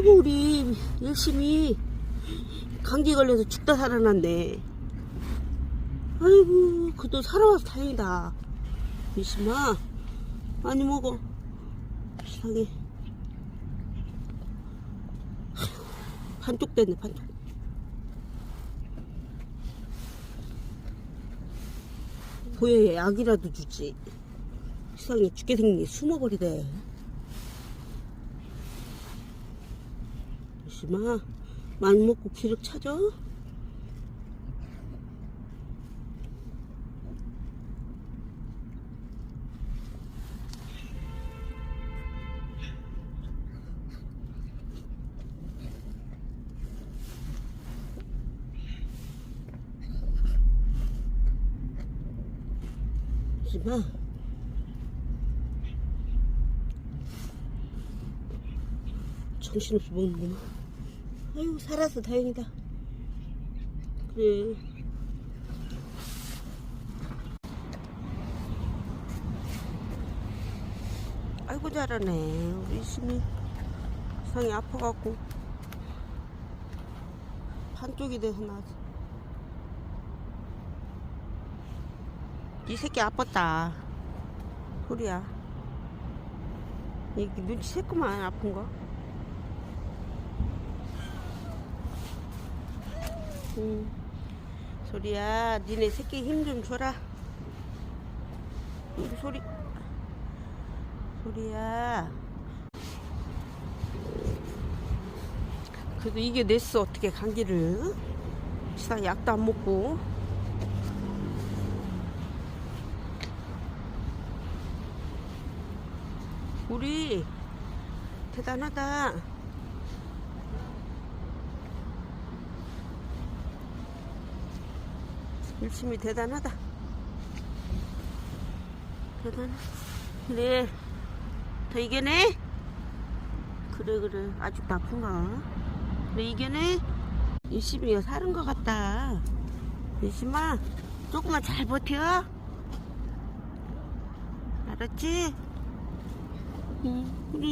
아이고 우리 열심히 감기 걸려서 죽다 살아났네. 아이고 그래도 살아와서 다행이다. 열심아 많이 먹어. 세상에 반쪽 됐네 반쪽. 보여야 약이라도 주지. 세상에 죽게 생긴 게 숨어버리대. 열심아 많이 먹고 기력 차져. 열심아 정신없이 먹는구만. 아유 살아서 다행이다. 그래 아이고 잘하네 우리 심이. 세상이 아파갖고 반쪽이 돼서 나지. 이 새끼 아팠다 소리야. 이게 눈치 챘구만 아픈거. 소리야 니네 새끼 힘 좀 줘라. 우리 소리야 그래도 이겨냈어. 어떻게 감기를. 시상 약도 안 먹고. 우리 대단하다. 열심히 대단하다. 대단해. 그래 더 이겨내. 그래 아직도 아픈가. 그래 이겨내. 열심히 사는 것 같다. 열심아 조금만 잘 버텨. 알았지? 응 그래